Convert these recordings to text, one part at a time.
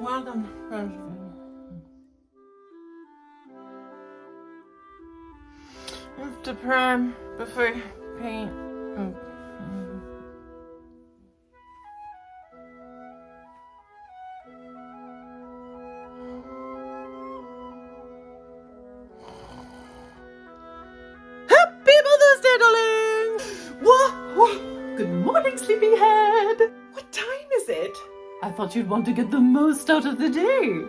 Well done. After prime, before paint. Happy Mother's Day, darling! Whoa! Good morning, sleepyhead! What time is it? I thought you'd want to get the most out of the day.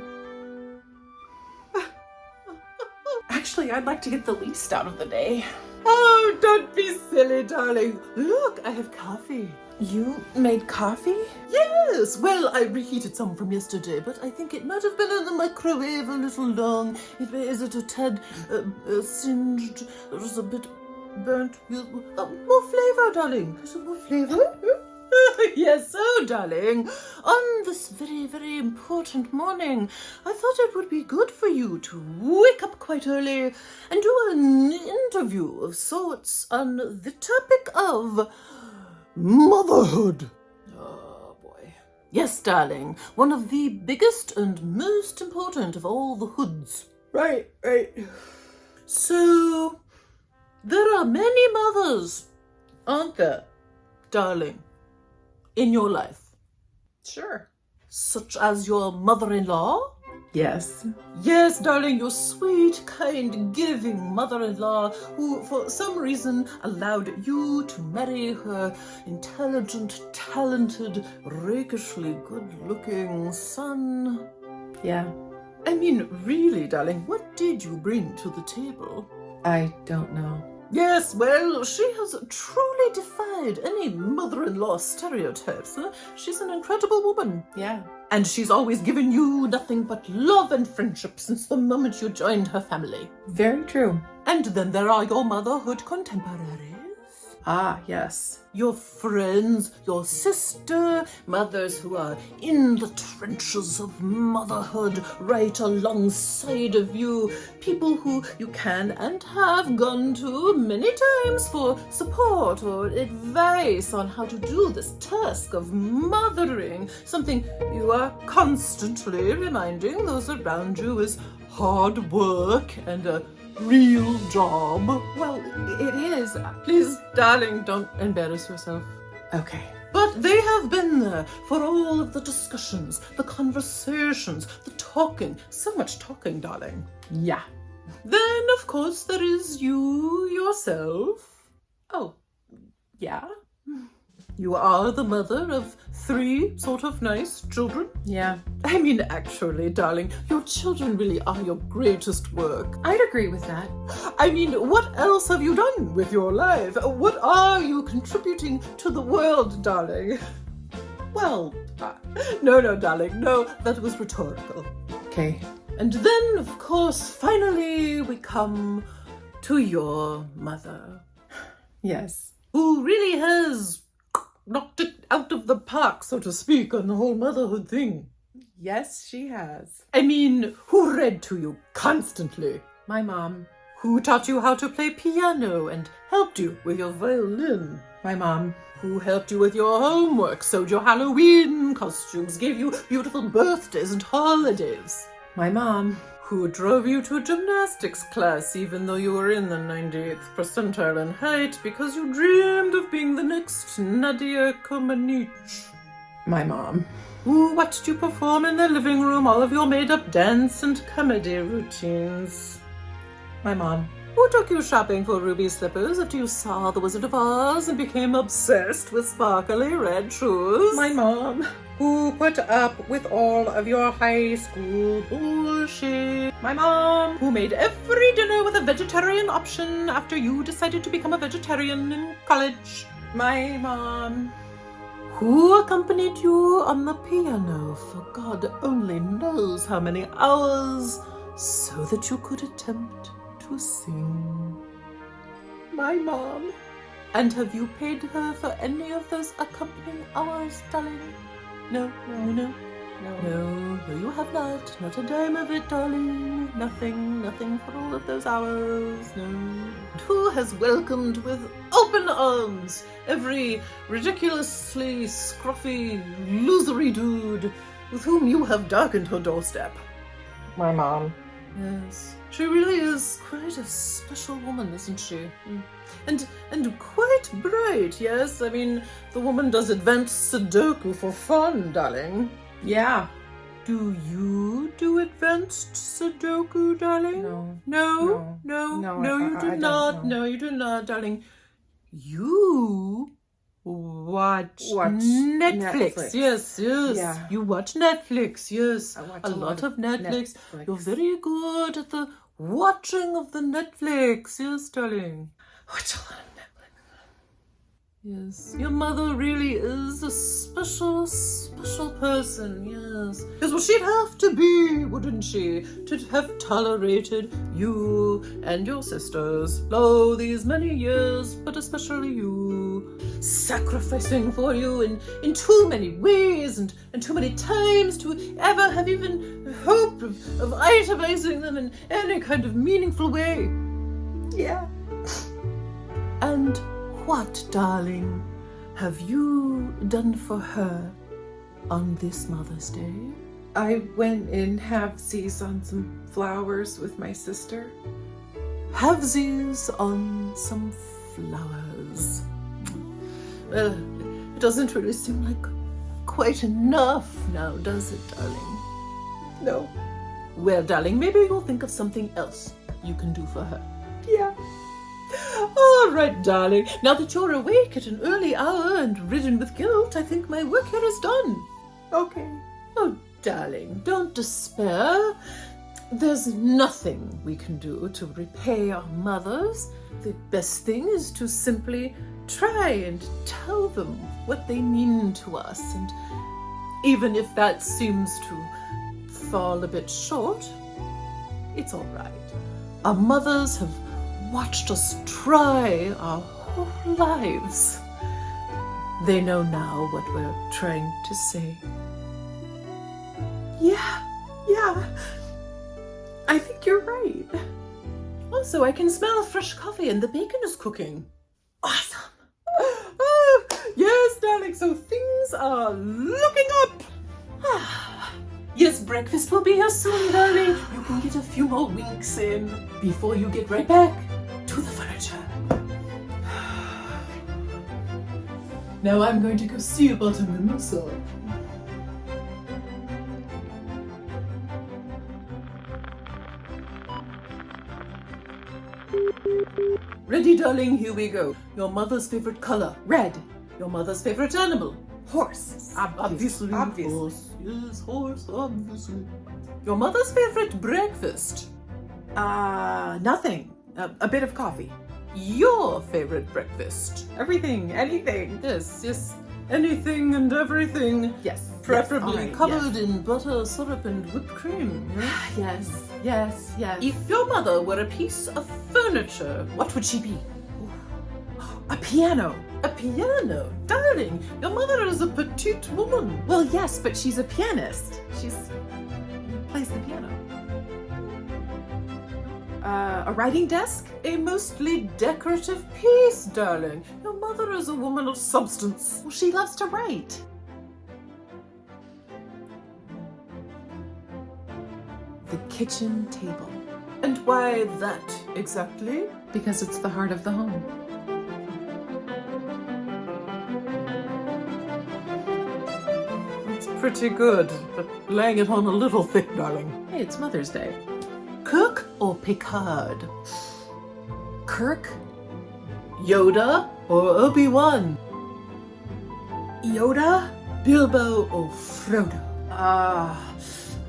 Actually, I'd like to get the least out of the day. Oh, don't be silly, darling. Look, I have coffee. You made coffee? Yes, well, I reheated some from yesterday, but I think it might have been in the microwave a little long. Is it a tad singed? It was a bit burnt. More flavor, darling. Some more flavor? Yes, so, darling, on this very, very important morning, I thought it would be good for you to wake up quite early and do an interview of sorts on the topic of motherhood. Oh, boy. Yes, darling, one of the biggest and most important of all the hoods. Right. So, there are many mothers, aren't there, darling? In your life? Sure. Such as your mother-in-law? Yes. Yes, darling, your sweet, kind, giving mother-in-law who, for some reason, allowed you to marry her intelligent, talented, rakishly good-looking son. Yeah. I mean, really, darling, what did you bring to the table? I don't know. Yes, well, she has truly defied any mother-in-law stereotypes. She's an incredible woman. Yeah. And she's always given you nothing but love and friendship since the moment you joined her family. Very true. And then there are your motherhood contemporaries. Ah, yes. Your friends, your sister, mothers who are in the trenches of motherhood right alongside of you, people who you can and have gone to many times for support or advice on how to do this task of mothering, something you are constantly reminding those around you is hard work and a real job. Well, it is. Please, darling, don't embarrass yourself. Okay. But they have been there for all of the discussions, the conversations, the talking. So much talking, darling. Yeah. Then, of course, there is you yourself. Oh, yeah? You are the mother of 3 sort of nice children. Yeah. I mean, actually, darling, your children really are your greatest work. I'd agree with that. I mean, what else have you done with your life? What are you contributing to the world, darling? Well, No, darling, no, that was rhetorical. okay. And then, of course, finally we come to your mother, Yes. who really has knocked it out of the park, so to speak, on the whole motherhood thing. Yes, she has. I mean, who read to you constantly? My mom. Who taught you how to play piano and helped you with your violin? My mom. Who helped you with your homework, sewed your Halloween costumes, gave you beautiful birthdays and holidays? My mom. Who drove you to gymnastics class even though you were in the 98th percentile in height because you dreamed of being the next Nadia Comaneci? My mom. Who watched you perform in their living room all of your made-up dance and comedy routines? My mom. Who took you shopping for ruby slippers after you saw The Wizard of Oz and became obsessed with sparkly red shoes? My mom. Who put up with all of your high school bullshit? My mom. Who made every dinner with a vegetarian option after you decided to become a vegetarian in college? My mom. Who accompanied you on the piano for God only knows how many hours so that you could attempt to sing? My mom. And have you paid her for any of those accompanying hours, darling? No, you have not. Not a dime of it, darling. Nothing for all of those hours, no. And who has welcomed with open arms every ridiculously scruffy, losery dude with whom you have darkened her doorstep. My mom. Yes, she really is quite a special woman, isn't she? And quite bright, yes? I mean, the woman does advanced Sudoku for fun, darling. Yeah. Do you do advanced Sudoku, darling? No. No? No, You I do don't not. know. No, you do not, darling. You watch Netflix. Yes. Yeah. You watch Netflix, yes. I watch a lot of Netflix. You're very good at the watching of the Netflix. Yes, darling. Watch a lot of Netflix. Yes. Your mother really is a special person, yes. Because well, she'd have to be, wouldn't she, to have tolerated you and your sisters, oh, these many years, but especially you, sacrificing for you in too many ways and too many times to ever have even hope of itemizing them in any kind of meaningful way. Yeah. And what, darling, have you done for her on this Mother's Day? I went in halvesies on some flowers with my sister. Halvesies on some flowers. Well, it doesn't really seem like quite enough now, does it, darling? No. Well, darling, maybe you'll think of something else you can do for her. Yeah. All right, darling. Now that you're awake at an early hour and ridden with guilt, I think my work here is done. Okay. Oh, darling, don't despair. There's nothing we can do to repay our mothers. The best thing is to simply try and tell them what they mean to us. And even if that seems to fall a bit short, it's all right. Our mothers have watched us try our whole lives. They know now what we're trying to say. Yeah. I think you're right. Also, I can smell fresh coffee and the bacon is cooking. Awesome. Oh, yes, darling, so things are looking up. Yes, breakfast will be here soon, darling. You can get a few more winks in before you get right back to the furniture. Now I'm going to go see about a mimosa. Ready, darling? Here we go. Your mother's favorite color. Red. Your mother's favorite animal. Horse. Obviously. Obviously. Horse. Yes, horse, obviously. Your mother's favorite breakfast. Nothing. A bit of coffee. Your favorite breakfast. Everything. Anything. Yes. Anything and everything. Yes. Preferably Yes, all right, covered in butter, syrup, and whipped cream. Yes. If your mother were a piece of furniture, what would she be? A piano. A piano? Darling, your mother is a petite woman. Well, yes, but she's a pianist. She plays the piano. A writing desk? A mostly decorative piece, darling. Your mother is a woman of substance. Well, she loves to write. The kitchen table. And why that exactly? Because it's the heart of the home. It's pretty good, but laying it on a little thick, darling. Hey, it's Mother's Day. Kirk or Picard? Kirk? Yoda or Obi-Wan? Yoda? Bilbo or Frodo?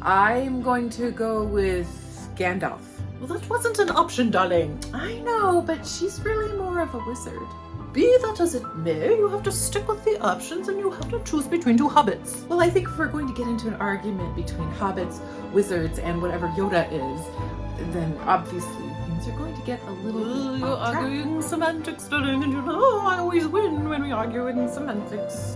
I'm going to go with Gandalf. Well, that wasn't an option, darling. I know, but she's really more of a wizard. Be that as it may, you have to stick with the options and you have to choose between two hobbits. Well, I think if we're going to get into an argument between hobbits, wizards, and whatever Yoda is, then obviously things are going to get a little bit You're off track. arguing semantics, darling, and you know I always win when we argue in semantics.